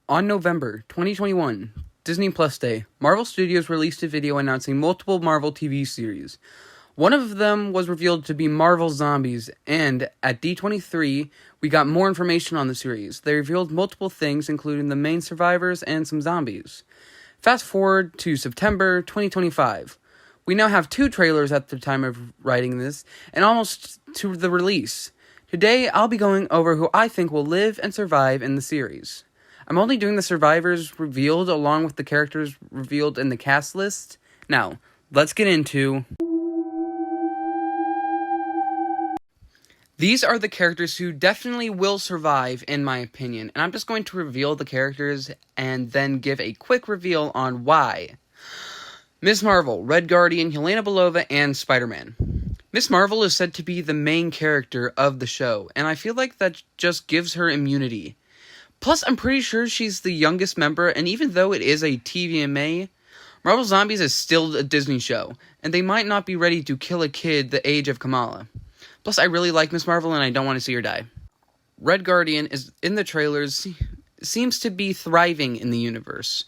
On November 2021, Disney Plus Day, Marvel Studios released a video announcing multiple Marvel TV series. One of them was revealed to be Marvel Zombies, and at D23, we got more information on the series. They revealed multiple things, including the main survivors and some zombies. Fast forward to September 2025. We now have 2 trailers at the time of writing this, and almost to the release. Today, I'll be going over who I think will live and survive in the series. I'm only doing the survivors revealed along with the characters revealed in the cast list. Now, let's get into... These are the characters who definitely will survive, in my opinion, and I'm just going to reveal the characters and then give a quick reveal on why. Ms. Marvel, Red Guardian, Yelena Belova, and Spider-Man. Ms. Marvel is said to be the main character of the show, and I feel like that just gives her immunity. Plus, I'm pretty sure she's the youngest member, and even though it is a TVMA, Marvel Zombies is still a Disney show, and they might not be ready to kill a kid the age of Kamala. Plus, I really like Ms. Marvel, and I don't want to see her die. Red Guardian is in the trailers, seems to be thriving in the universe.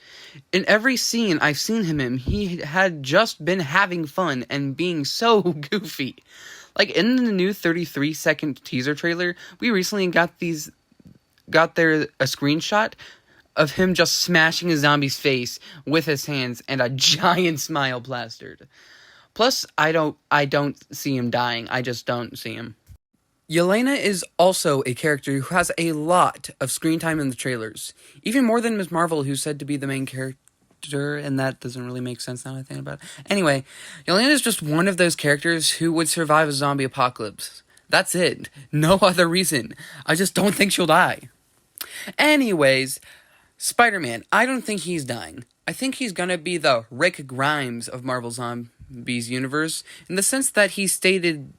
In every scene I've seen him in, he had just been having fun and being so goofy. Like, in the new 33-second teaser trailer, we recently got a screenshot of him just smashing a zombie's face with his hands and a giant smile plastered. Plus, I don't see him dying. I just don't see him. Yelena is also a character who has a lot of screen time in the trailers. Even more than Ms. Marvel, who's said to be the main character, and that doesn't really make sense now that I think about it. Anyway, Yelena is just one of those characters who would survive a zombie apocalypse. That's it. No other reason. I just don't think she'll die. Anyways, Spider-Man, I don't think he's dying. I think he's gonna be the Rick Grimes of Marvel Zombies universe, in the sense that he started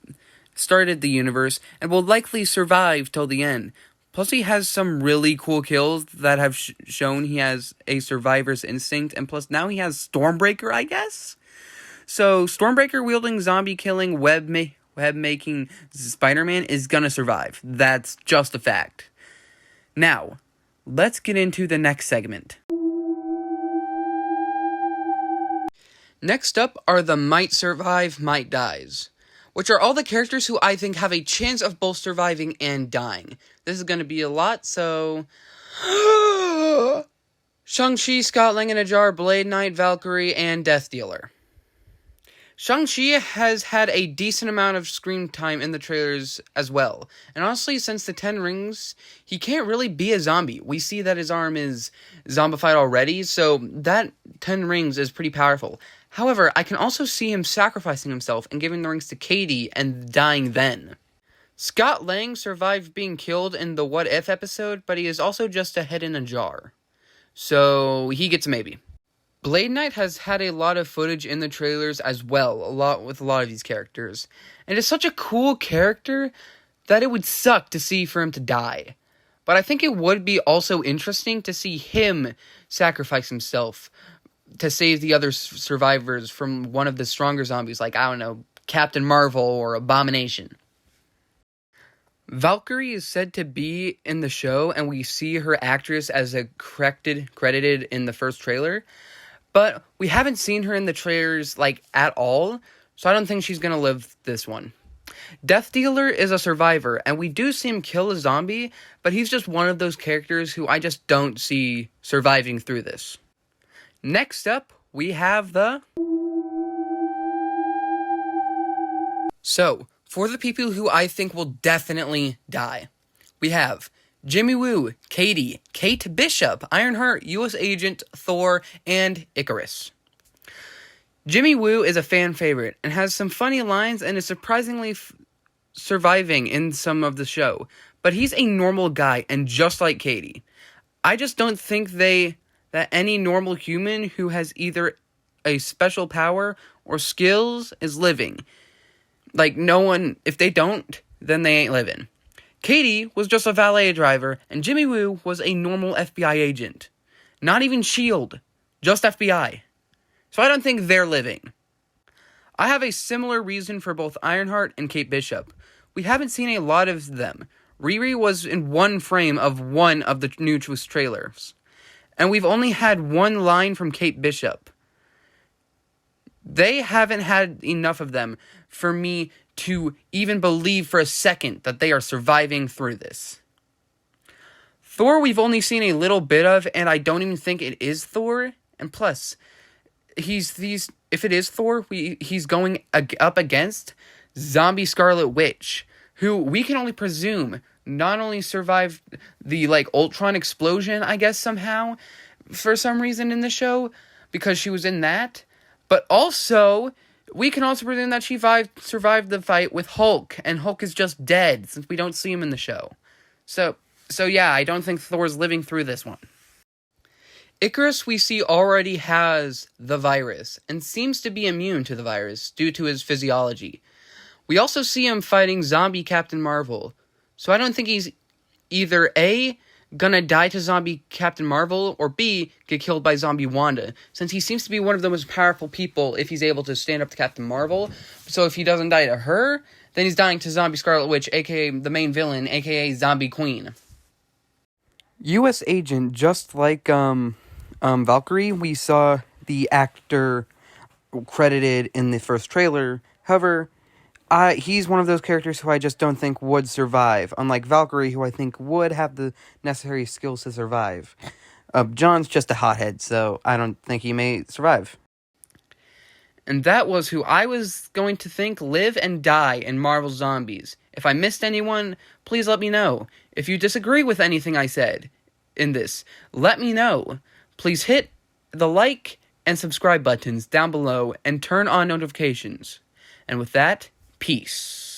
the universe and will likely survive till the end. Plus, he has some really cool kills that have shown he has a survivor's instinct, and plus now he has Stormbreaker, I guess? So, Stormbreaker wielding zombie killing web making Spider-Man is gonna survive. That's just a fact. Now, let's get into the next segment. Next up are the might survive, might dies, which are all the characters who I think have a chance of both surviving and dying. This is going to be a lot, so... Shang-Chi, Scott Lang in a Jar, Blade Knight, Valkyrie, and Death Dealer. Shang-Chi has had a decent amount of screen time in the trailers as well. And honestly, since the 10 Rings, he can't really be a zombie. We see that his arm is zombified already, so that 10 Rings is pretty powerful. However, I can also see him sacrificing himself and giving the rings to Katie and dying then. Scott Lang survived being killed in the What If episode, but he is also just a head in a jar. So, he gets a maybe. Blade Knight has had a lot of footage in the trailers as well, with a lot of these characters. And it's such a cool character that it would suck to see for him to die. But I think it would be also interesting to see him sacrifice himself to save the other survivors from one of the stronger zombies, like, I don't know, Captain Marvel or Abomination. Valkyrie is said to be in the show, and we see her actress as credited in the first trailer. But we haven't seen her in the trailers, at all, so I don't think she's gonna live this one. Death Dealer is a survivor, and we do see him kill a zombie, but he's just one of those characters who I just don't see surviving through this. Next up, we have the... So, for the people who I think will definitely die, we have Jimmy Woo, Katie, Kate Bishop, Ironheart, U.S. Agent, Thor, and Icarus. Jimmy Woo is a fan favorite and has some funny lines and is surprisingly surviving in some of the show, but he's a normal guy and just like Katie. I just don't think that any normal human who has either a special power or skills is living. No one, if they don't, then they ain't living. Katie was just a valet driver, and Jimmy Woo was a normal FBI agent. Not even S.H.I.E.L.D., just FBI. So I don't think they're living. I have a similar reason for both Ironheart and Kate Bishop. We haven't seen a lot of them. Riri was in one frame of one of the newest trailers. And we've only had one line from Kate Bishop. They haven't had enough of them for me to even believe for a second that they are surviving through this. Thor we've only seen a little bit of, and I don't even think it is Thor. And plus, if it is Thor, he's going up against Zombie Scarlet Witch, who we can only presume not only survived the, Ultron explosion, I guess, somehow, for some reason in the show, because she was in that, but also, we can also presume that she survived the fight with Hulk, and Hulk is just dead, since we don't see him in the show. So yeah, I don't think Thor's living through this one. Icarus, we see, already has the virus, and seems to be immune to the virus due to his physiology. We also see him fighting zombie Captain Marvel, so I don't think he's either A, gonna die to zombie Captain Marvel, or B, get killed by zombie Wanda, since he seems to be one of the most powerful people if he's able to stand up to Captain Marvel. So if he doesn't die to her, then he's dying to zombie Scarlet Witch, aka the main villain, aka Zombie Queen. U.S. agent, just like Valkyrie, we saw the actor credited in the first trailer. However, he's one of those characters who I just don't think would survive, unlike Valkyrie, who I think would have the necessary skills to survive. John's just a hothead, so I don't think he may survive. And that was who I was going to think live and die in Marvel Zombies. If I missed anyone, please let me know. If you disagree with anything I said in this, let me know. Please hit the like and subscribe buttons down below and turn on notifications. And with that, peace.